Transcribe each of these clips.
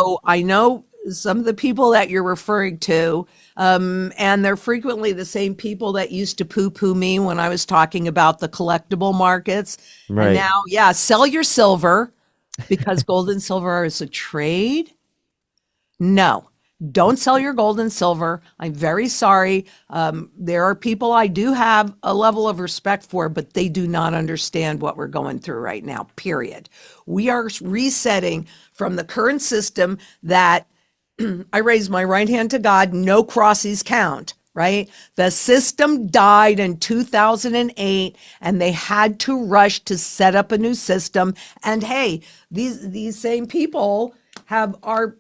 So I know some of the people that you're referring to, and they're frequently the same people that used to poo-poo me when I was talking about the collectible markets. And Right. now, yeah, sell your silver because gold and silver is a trade. No, don't sell your gold and silver. I'm very sorry. There are people I do have a level of respect for, but they do not understand what we're going through right now, period. We are resetting from the current system that I raise my right hand to God, no crosses count, right? The system died in 2008 and they had to rush to set up a new system. And hey, these same people have are,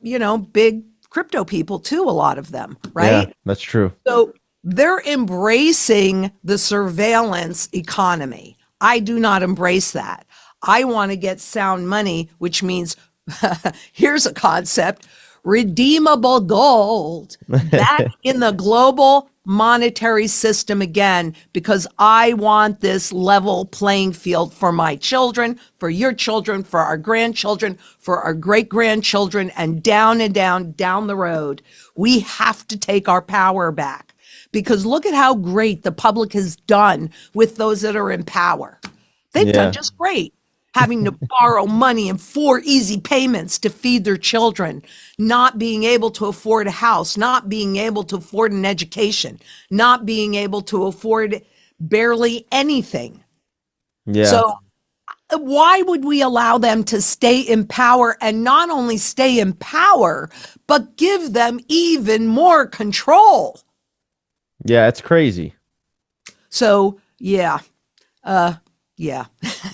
big crypto people too, a lot of them, Yeah, right? that's true. So they're embracing the surveillance economy. I do not embrace that. I want to get sound money, which means here's a concept: redeemable gold back in the global monetary system again, because I want this level playing field for my children, for your children, for our grandchildren, for our great grandchildren, and down the road. We have to take our power back because look at how great the public has done with those that are in power. They've done Yeah. just great, having to borrow money in 4 easy payments to feed their children, not being able to afford a house, not being able to afford an education, not being able to afford barely anything. Yeah. So why would we allow them to stay in power and not only stay in power, but give them even more control? Yeah, it's crazy. So, yeah, yeah.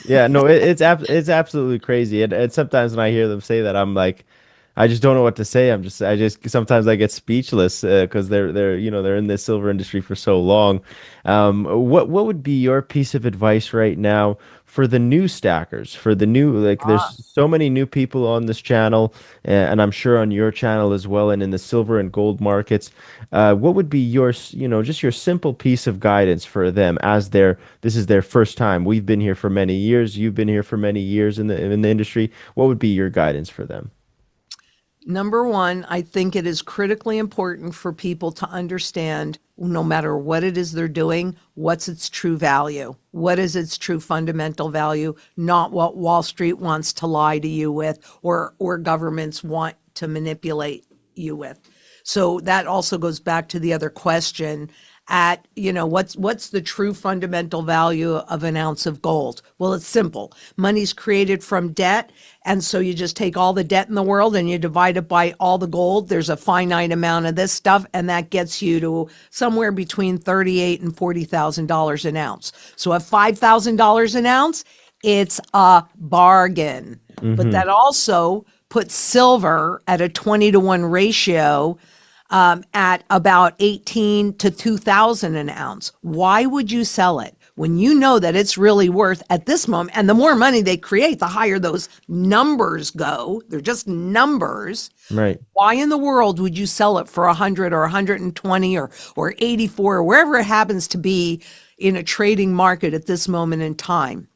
Yeah, no, it's absolutely crazy. And sometimes when I hear them say that, I'm like, I just don't know what to say. I just sometimes I get speechless because they're in the silver industry for so long. What would be your piece of advice right now for the new stackers, for the new like there's so many new people on this channel and I'm sure on your channel as well and in the silver and gold markets. What would be just your simple piece of guidance for them as this is their first time. We've been here for many years, you've been here for many years in the industry. What would be your guidance for them? Number one, I think it is critically important for people to understand no matter what it is they're doing, what's its true value? What is its true fundamental value? Not what Wall Street wants to lie to you with or governments want to manipulate you with. So that also goes back to the other question at, what's the true fundamental value of an ounce of gold? Well, it's simple. Money's created from debt. And so you just take all the debt in the world and you divide it by all the gold. There's a finite amount of this stuff, and that gets you to somewhere between $38,000 and $40,000 an ounce. So at $5,000 an ounce, it's a bargain. But Hmm. that also puts silver at a 20-to-1 ratio at about 18 to 2000 an ounce. Why would you sell it when you know that it's really worth at this moment? And the more money they create, the higher those numbers go. They're just numbers. Right. Why in the world would you sell it for 100 or 120 or 84 or wherever it happens to be in a trading market at this moment in time?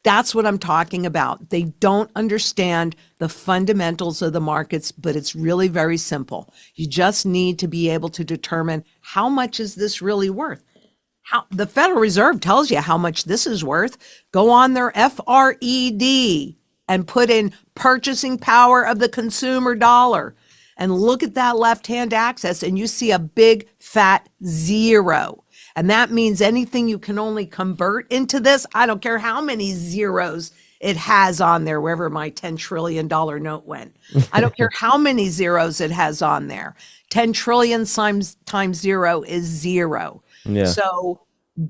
That's what I'm talking about. They don't understand the fundamentals of the markets, but it's really very simple. You just need to be able to determine how much is this really worth. How the Federal Reserve tells you how much this is worth. Go on their FRED and put in purchasing power of the consumer dollar and look at that left-hand axis and you see a big fat zero. And that means anything you can only convert into this, I don't care how many zeros it has on there, wherever my $10 trillion note went. I don't care how many zeros it has on there. 10 trillion times zero is zero. Yeah. So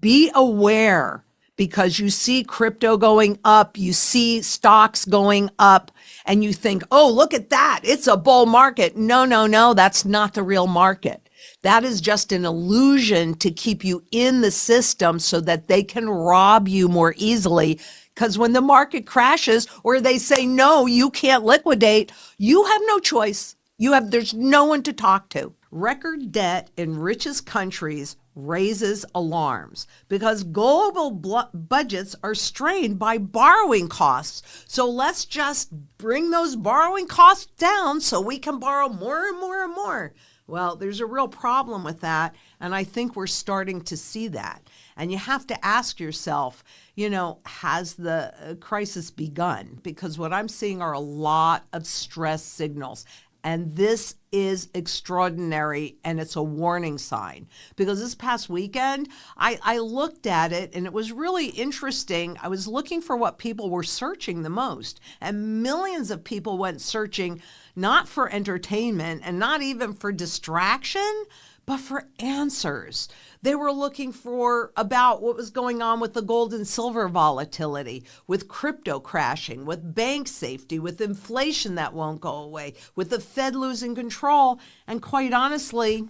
be aware because you see crypto going up, you see stocks going up, and you think, oh, look at that. It's a bull market. No, no, no, that's not the real market. That is just an illusion to keep you in the system so that they can rob you more easily. Because when the market crashes or they say, no, you can't liquidate, you have no choice. There's no one to talk to. Record debt in richest countries raises alarms because global budgets are strained by borrowing costs. So let's just bring those borrowing costs down so we can borrow more and more and more. Well, there's a real problem with that, and I think we're starting to see that. And you have to ask yourself, has the crisis begun? Because what I'm seeing are a lot of stress signals. And this is extraordinary, and it's a warning sign. Because this past weekend, I looked at it, and it was really interesting. I was looking for what people were searching the most. And millions of people went searching, not for entertainment and not even for distraction, but for answers. They were looking for about what was going on with the gold and silver volatility, with crypto crashing, with bank safety, with inflation that won't go away, with the Fed losing control. And quite honestly,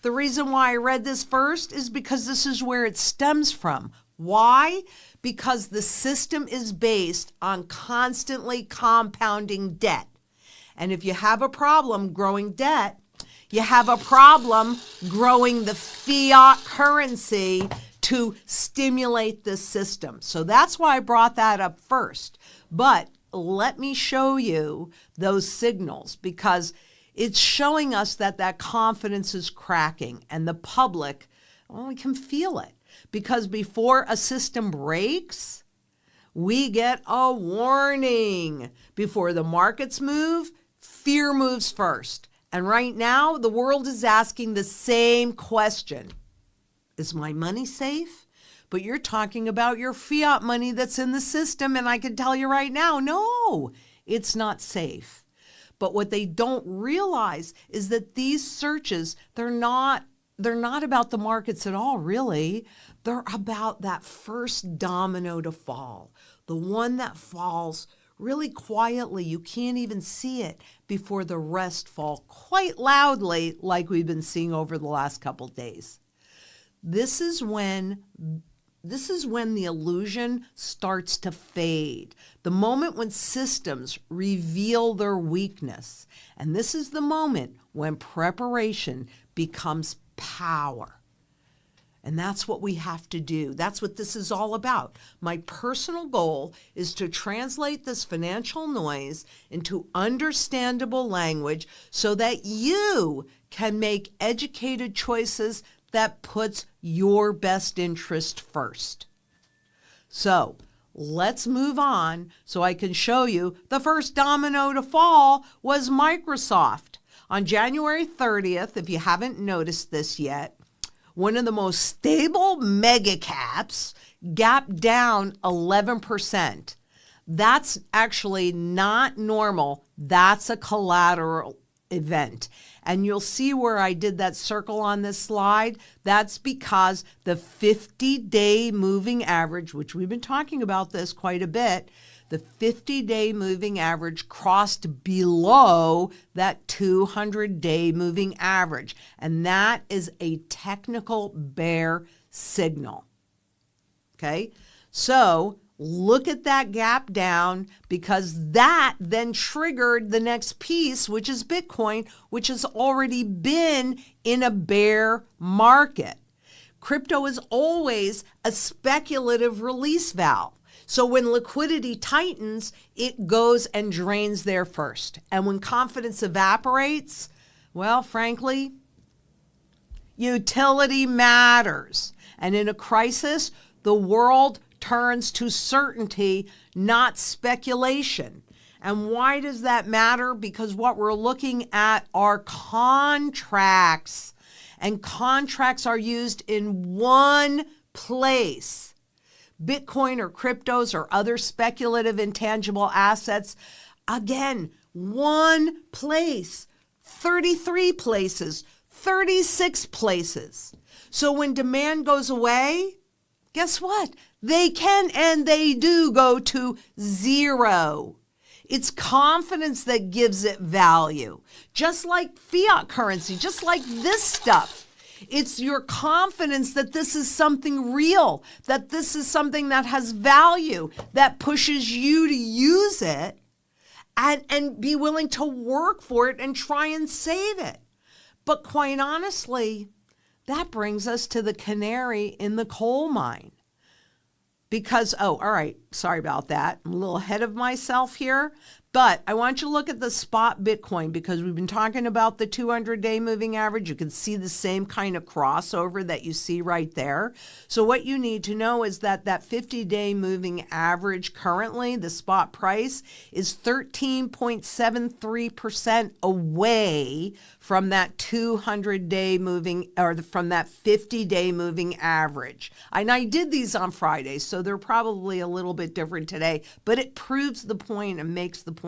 the reason why I read this first is because this is where it stems from. Why? Because the system is based on constantly compounding debt. And if you have a problem growing debt, you have a problem growing the fiat currency to stimulate this system. So that's why I brought that up first. But let me show you those signals, because it's showing us that confidence is cracking, and the public, we can feel it. Because before a system breaks, we get a warning. Before the markets move, fear moves first. And right now, the world is asking the same question. Is my money safe? But you're talking about your fiat money that's in the system, and I can tell you right now, no, it's not safe. But what they don't realize is that these searches, they're not about the markets at all, really. They're about that first domino to fall, the one that falls really quietly. You can't even see it before the rest fall quite loudly, like we've been seeing over the last couple days. This is when the illusion starts to fade. The moment when systems reveal their weakness. And this is the moment when preparation becomes power. And that's what we have to do. That's what this is all about. My personal goal is to translate this financial noise into understandable language so that you can make educated choices that puts your best interest first. So let's move on so I can show you the first domino to fall was Microsoft. On January 30th, if you haven't noticed this yet, one of the most stable mega caps gapped down 11%. That's actually not normal. That's a collateral event. And you'll see where I did that circle on this slide. That's because the 50-day moving average, which we've been talking about this quite a bit, the 50-day moving average crossed below that 200-day moving average. And that is a technical bear signal. Okay? So look at that gap down, because that then triggered the next piece, which is Bitcoin, which has already been in a bear market. Crypto is always a speculative release valve. So when liquidity tightens, it goes and drains there first. And when confidence evaporates, well, frankly, utility matters. And in a crisis, the world turns to certainty, not speculation. And why does that matter? Because what we're looking at are contracts. And contracts are used in one place. Bitcoin or cryptos or other speculative intangible assets, again, one place, 33 places, 36 places. So when demand goes away, guess what? They can and they do go to zero. It's confidence that gives it value. Just like fiat currency, just like this stuff. It's your confidence that this is something real, that this is something that has value, that pushes you to use it and be willing to work for it and try and save it. But quite honestly, That brings us to the canary in the coal mine. Because, all right, sorry about that. I'm a little ahead of myself here. But I want you to look at the spot Bitcoin because we've been talking about the 200-day moving average. You can see the same kind of crossover that you see right there. So what you need to know is that 50-day moving average currently, the spot price, is 13.73% away from that 200-day moving, or from that 50-day moving average. And I did these on Friday, so they're probably a little bit different today, but it proves the point and makes the point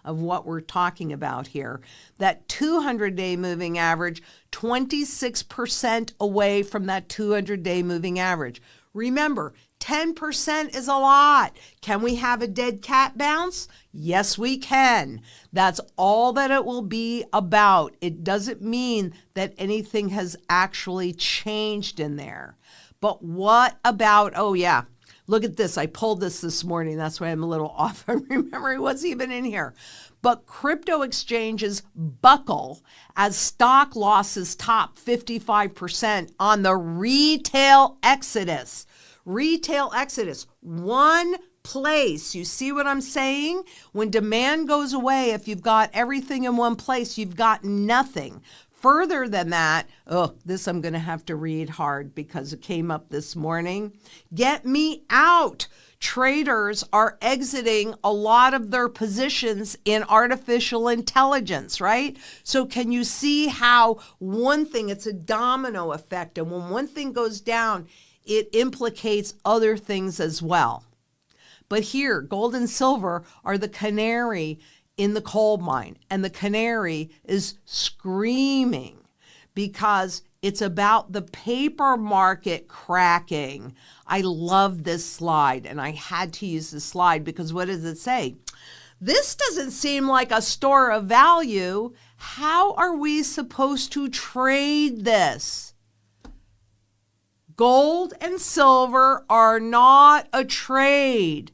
of what we're talking about here. That 200-day moving average, 26% away from that 200-day moving average. Remember, 10% is a lot. Can we have a dead cat bounce? Yes, we can. That's all that it will be about. It doesn't mean that anything has actually changed in there. But what about, oh yeah, look at this. I pulled this morning. That's why I'm a little off on remembering what's even in here. But crypto exchanges buckle as stock losses top 55% on the retail exodus. Retail exodus. One place. You see what I'm saying? When demand goes away, if you've got everything in one place, you've got nothing. Further than that, this I'm going to have to read hard because it came up this morning. Get me out. Traders are exiting a lot of their positions in artificial intelligence, right? So can you see how one thing, it's a domino effect, and when one thing goes down, it implicates other things as well. But here, gold and silver are the canary in the coal mine, and the canary is screaming because it's about the paper market cracking. I love this slide, and I had to use this slide because what does it say? This doesn't seem like a store of value. How are we supposed to trade this? Gold and silver are not a trade.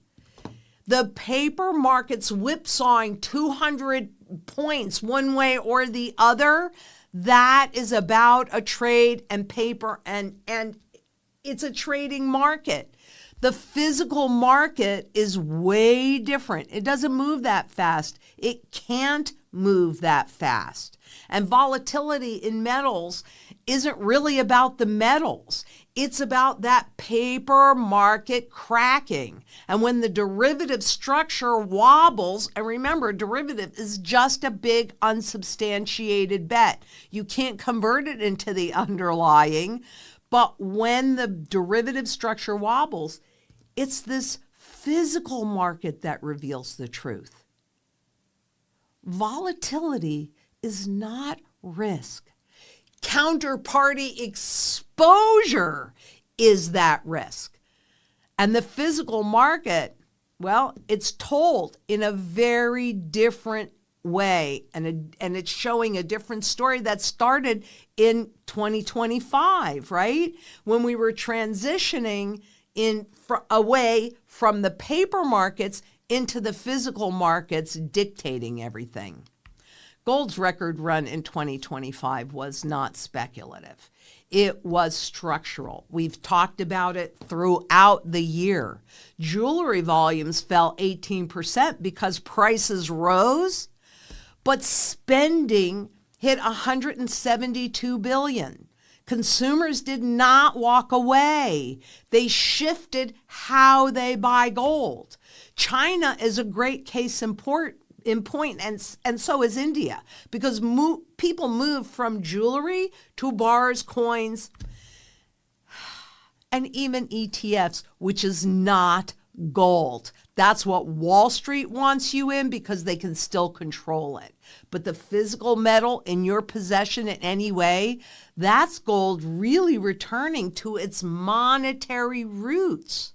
The paper market's whipsawing 200 points one way or the other. That is about a trade and paper, and it's a trading market. The physical market is way different. It doesn't move that fast. It can't move that fast. And volatility in metals isn't really about the metals. It's about that paper market cracking. And when the derivative structure wobbles, and remember, derivative is just a big unsubstantiated bet. You can't convert it into the underlying. But when the derivative structure wobbles, it's this physical market that reveals the truth. Volatility is not risk. Counterparty exposure is that risk. And the physical market, well, it's told in a very different way, and it's showing a different story that started in 2025, right? When we were transitioning away from the paper markets into the physical markets dictating everything. Gold's record run in 2025 was not speculative. It was structural. We've talked about it throughout the year. Jewelry volumes fell 18% because prices rose, but spending hit $172 billion. Consumers did not walk away. They shifted how they buy gold. China is a great case in point, and so is India, because people move from jewelry to bars, coins, and even ETFs, which is not gold. That's what Wall Street wants you in because they can still control it. But the physical metal in your possession in any way, that's gold really returning to its monetary roots.